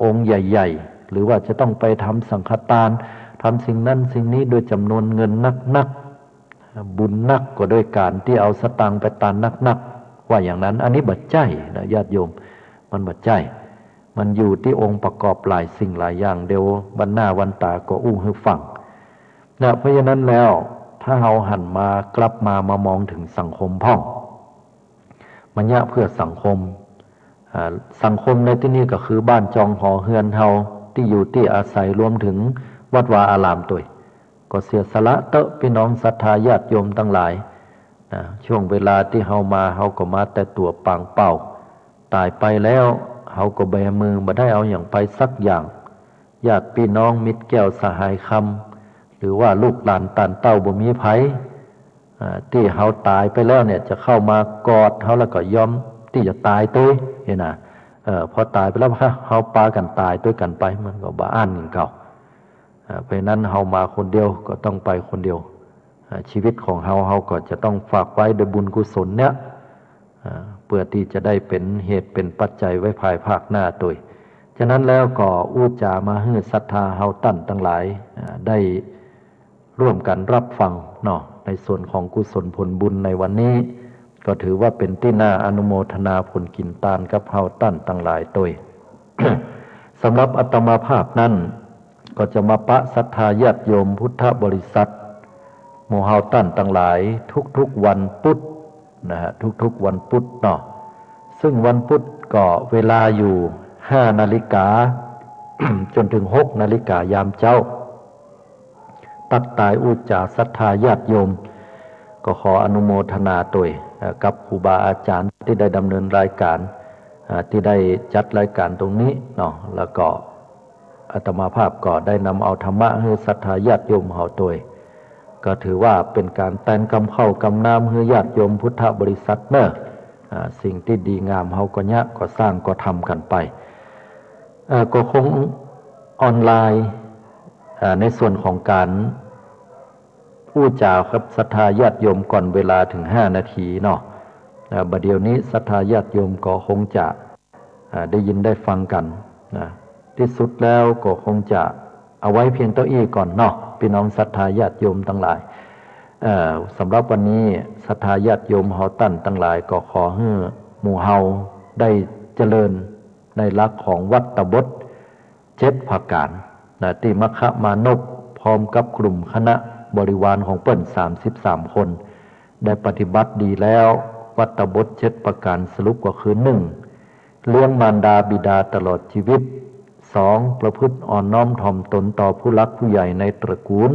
องค์ใหญ่ๆหรือว่าจะต้องไปทำสังฆทานทำสิ่งนั้นสิ่งนี้โดยจำนวนเงินนักบุญนักก็โดยการที่เอาสตังค์ไปตานนักว่าอย่างนั้นอันนี้บัดใจนะญาติโยมมันบัดใจมันอยู่ที่องค์ประกอบหลายสิ่งหลายอย่างเดียววันหน้าวันตาก็อู้ให้ฟังนะเพราะฉะนั้นแล้วถ้าเราหันมากลับมามองถึงสังคมพ่องมันยะเพื่อสังคมในที่นี้ก็คือบ้านจองหอเฮือนเฮาที่อยู่ที่อาศัยรวมถึงวัดวาอารามตัวก็เสียสละเตอะพี่น้องศรัทธาญาติโยมทั้งหลายช่วงเวลาที่เฮามาเฮาก็มาแต่ตัวปางเป่าตายไปแล้วเฮาก็แบมือมาได้เอาอย่างไปสักอย่างญาติพี่น้องมิตรแก้วสหายคำหรือว่าลูกหลานตานเต้าบ่มีไผที่เฮาตายไปแล้วเนี่ยจะเข้ามากอดเฮาแล้วก็ยอมที่จะตายตัวเห็นน่ะพอตายไปแล้วเฮาปากันตายด้วยกันไปมันก็บ่อ่านอย่างเก่าเพราะนั้นเฮามาคนเดียวก็ต้องไปคนเดียวชีวิตของเฮาก็จะต้องฝากไว้ด้วยบุญกุศลเนี่ยเพื่อที่จะได้เป็นเหตุเป็นปัจจัยไว้ภายภาคหน้าตัวฉะนั้นแล้วก็อุจามาให้ศรัทธาเฮาตั้นทั้งหลายได้ร่วมกันรับฟังเนาะในส่วนของกุศลผลบุญในวันนี้ก็ถือว่าเป็นที่น่าอนุโมทนาผลกินตานกับเฮาตั้นทั้งหลายตัว สำหรับอาตมาภาพนั้นก็จะมาปะศรัทธาญาติโยมพุทธบริษัทหมู่เฮาตั้นทั้งหลายทุกๆวันพุธนะฮะทุกๆวันพุธเนาะซึ่งวันพุธก็เวลาอยู่5 นาฬิกา จนถึง6 นาฬิกายามเจ้าตักตายอุจจาศรัทธาญาติโยม ก็ขออนุโมทนาตัวกับครูบาอาจารย์ที่ได้ดำเนินรายการที่ได้จัดรายการตรงนี้เนาะแล้วก็อาตมาภาพก็ได้นำเอาธรรมะให้ศรัทธาญาติโยมเฮาตัวก็ถือว่าเป็นการแต่งกำเข้ากำนามให้ญาติโยมพุทธบริษัทเนอะสิ่งที่ดีงามเฮาก็ยะก็สร้างก็ทำกันไปก็คงออนไลน์ในส่วนของการพูดจาครับศรัทธาญาติโยมก่อนเวลาถึง5 นาทีเนาะบัดเดี๋ยวนี้ศรัทธาญาติโยมก็คงจะได้ยินได้ฟังกันที่สุดแล้วก็คงจะเอาไว้เพียงเก้าอี้ก่อนเนาะพี่น้องศรัทธาญาติโยมทั้งหลายสำหรับวันนี้ศรัทธาญาติโยมเฮาตั้นทั้งหลายก็ขอให้หมู่เฮาได้เจริญในหลักของวัตตบท7 ประการที่มคมานพพร้อมกับกลุ่มคณะบริวารของเปิ้น33 คนได้ปฏิบัติดีแล้ววัตตบท7 ประการสรุปก็คือ 1. เลี้ยงมารดาบิดาตลอดชีวิต 2. ประพฤติอ่อนน้อมถ่อมตนต่อผู้หลักผู้ใหญ่ในตระกูล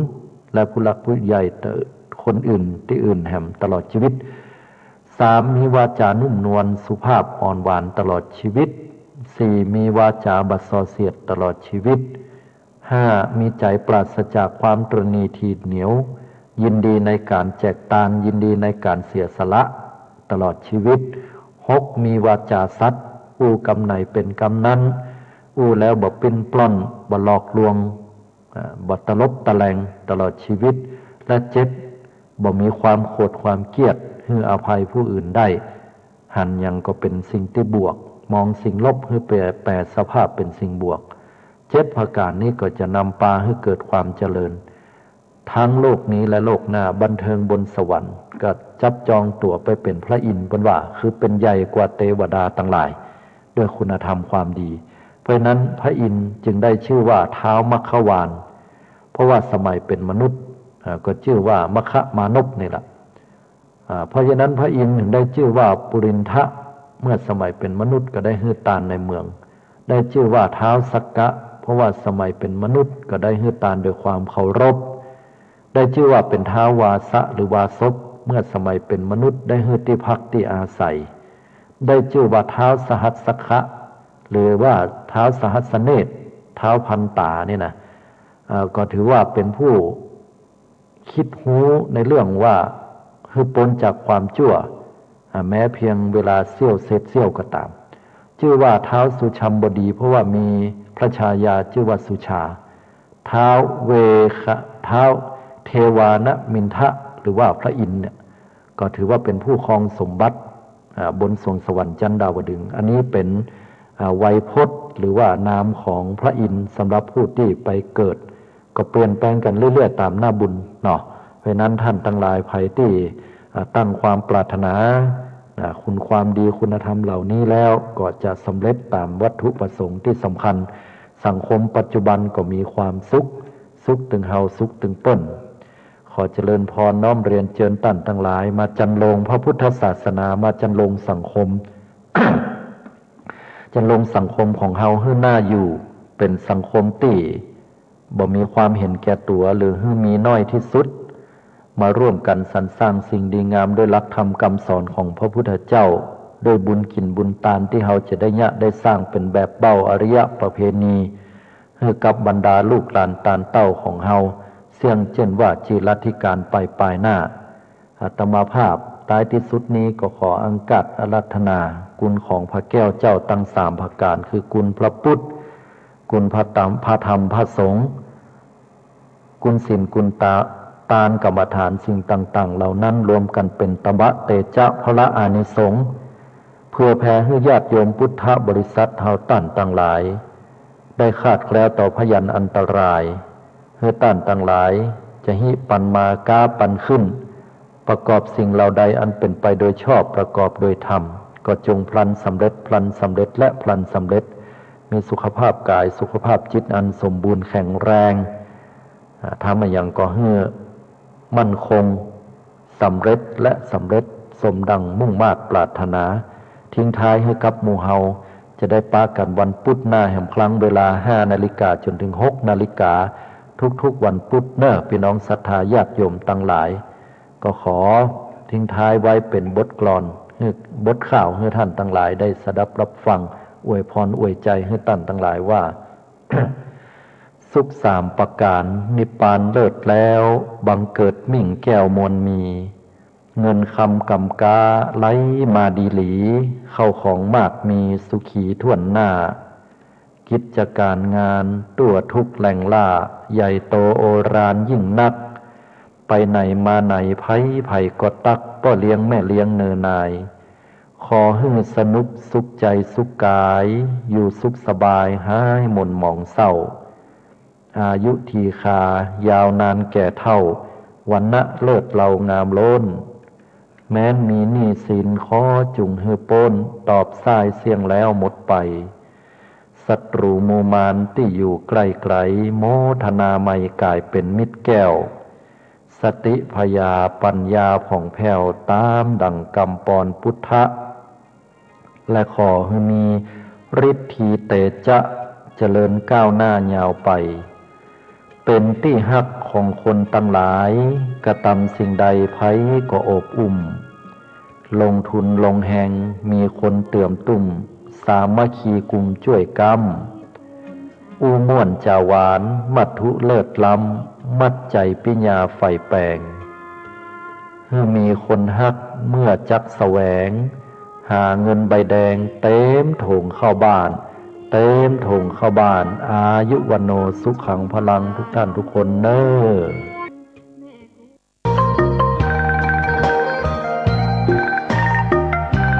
และผู้หลักผู้ใหญ่คนอื่นที่อื่นแห่มตลอดชีวิต 3. มีวาจานุ่มนวลสุภาพอ่อนหวานตลอดชีวิต 4. มีวาจาบัดซอเสียดตลอดชีวิต 5. มีใจปราศจากความตรณีทีเหนียวยินดีในการแจกตานยินดีในการเสียสละตลอดชีวิต 6. มีวาจาสัตย์อู้กำไหนเป็นกำนั้นอู้แล้วบ่ปิ้นปล้อนบ่หลอกลวงบ่ตลบตะแลงตลอดชีวิตและ 7. บ่มีความโกรธความเกลียดให้อภัยผู้อื่นได้หันยังก็เป็นสิ่งที่บวกมองสิ่งลบให้แปรสภาพเป็นสิ่งบวก7 ประการนี้ก็จะนำพาให้เกิดความเจริญทั้งโลกนี้และโลกหน้าบันเทิงบนสวรรค์ก็จับจองตัวไปเป็นพระอินทร์บนว่าคือเป็นใหญ่กว่าเทวดาทั้งหลายด้วยคุณธรรมความดีเพราะนั้นพระอินทร์จึงได้ชื่อว่าท้าวมัคควานเพราะว่าสมัยเป็นมนุษย์ก็ชื่อว่ามัคคะมานพนี่แหละเพราะฉะนั้นพระอินทร์ถึงได้ชื่อว่าปุรินทะเมื่อสมัยเป็นมนุษย์ก็ได้ฮือตานในเมืองได้ชื่อว่าท้าวสักกะเพราะว่าสมัยเป็นมนุษย์ก็ได้ฮือตานด้วยความเคารพได้ชื่อว่าเป็นท้าววาสะหรือวาสกเมื่อสมัยเป็นมนุษย์ได้ฮือที่พักที่อาศัยได้ชื่อว่าท้าวสหัสสคะหรือว่าท้าวสหัสเนตรท้าวพันตานี่นะก็ถือว่าเป็นผู้คิดหูในเรื่องว่าคือพ้นจากความชั่วแม้เพียงเวลาเสี้ยวเศษเสี้ยวก็ตามชื่อว่าท้าวสุชัมบดีเพราะว่ามีพระชายาชื่อว่าสุชาท้าวเวคะท้าวเทวานมินทะหรือว่าพระอินทร์เนี่ยก็ถือว่าเป็นผู้ครองสมบัติบนสวงสวรรค์จันดาวดึงส์อันนี้เป็นไวยพจน์หรือว่านามของพระอินทร์สำหรับผู้ที่ไปเกิดก็เปลี่ยนแปลงกันเรื่อยๆตามหน้าบุญเนาะเพราะนั้นท่านทั้งหลายภัยที่ตั้งความปรารถนาคุณความดีคุณธรรมเหล่านี้แล้วก็จะสำเร็จตามวัตถุประสงค์ที่สำคัญสังคมปัจจุบันก็มีความสุขตึงเฮาสุขตึงเปิ้นขอเจริญพรน้อมเรียนเจิญตั้นทั้งหลายมาจันลงพระพุทธศาสนามาจันลงสังคม จันลงสังคมของเฮาให้น่าอยู่เป็นสังคมที่บ่มีความเห็นแก่ตัวหรือให้มีน้อยที่สุดมาร่วมกันสรรสร้างสิ่งดีงามด้วยหลักธรรมคำสอนของพระพุทธเจ้าด้วยบุญกินบุญตานที่เฮาจะได้ได้สร้างเป็นแบบเบ้าอริยประเพณีให้กับบรรดาลูกหลานตานเต้าของเฮาเสี่ยงเช่นว่าจีรัติการไปปลายหน้าอาตมาภาพท้ายที่สุดนี้ก็ขออังกัดอาราธนาคุณของพระแก้วเจ้าตั้ง3 ประการคือคุณพระพุทธคุณพระธรรมพระสงฆ์คุณศีลคุณตานกรรมฐานสิ่งต่างๆเหล่านั้นรวมกันเป็นตบะเตจาพระอานิสงส์เพื่อแผ่ให้ญาติโยมพุทธบริษัทเฮาตั้นต่างหลายได้คาดแคล้วต่อพยันอันตรายให้ตั้นต่างหลายจะหิปันมากาปันขึ้นประกอบสิ่งเหล่าใดอันเป็นไปโดยชอบประกอบโดยธรรมก็จงพลันสำเร็จพลันสำเร็จและพลันสำเร็จมีสุขภาพกายสุขภาพจิตอันสมบูรณ์แข็งแรงทำอย่างก็ให้มั่นคงสำเร็จและสำเร็จสมดังมุ่งมา่ปรารถนาทิ้งท้ายให้กับหมู่เฮาจะได้ปากันวันพุธหน้าแห่งครั้งเวลา 5 นาฬิกาจนถึง 6 นาฬิกาทุกๆวันพุธเนอะพี่น้องศรัทธาญาติโยมตั้งหลาย ก็ขอทิ้งท้ายไว้เป็นบทกลอนบทข่าวให้ท่านทั้งหลายได้สดับรับฟังอวยพรอวยใจให้ท่านทั้งหลายว่า สุขสามประการนิพพานเลิศแล้วบังเกิดมิ่งแก้วมวลมี เงินคำกำกาไหลมาดีหลีเข้าของมากมีสุขีท่วนหน้า กิจการงานตัวทุกแหล่งล่าใหญ่โตโอรานยิ่งนัก ไปไหนมาไหนไผ่ก็ตักก็เลี้ยงแม่เลี้ยงเนอนาย ขอให้สนุกสุขใจสุขกายอยู่สุขสบายหายหม่นหมองเศร้า อายุทีคายาวนานแก่เท่าวันณะเลิศเรางามล้น แม้นมีหนี้สินขอจุงฮือป้นตอบสายเสียงแล้วหมดไปศัตรูโมมานที่อยู่ใกล้ไกลโมทนาไม่กลายเป็นมิตรแก้วสติพยาปัญญาผ่องแผ้วตามดังกำปอนพุทธะและขอให้มีฤทธีเตจะเจริญก้าวหน้ายาวไปเป็นที่ฮักของคนตั้งหลายกระทำสิ่งใดไผก็อบอุ่มลงทุนลงแหงมีคนเตื่อมตุ่มสามัคคีกลุ่มช่วยกำอูม่วนจาหวานมัทุเลิศล้ำมัดใจปิญญาไฟแปลงเมื่อมีคนฮักเมื่อจักแสวงหาเงินใบแดงเต็มโถงเข้าบ้านเต็มโถงเข้าบ้านอายุวันโนสุขังพลังทุกท่านทุกคนเน้อ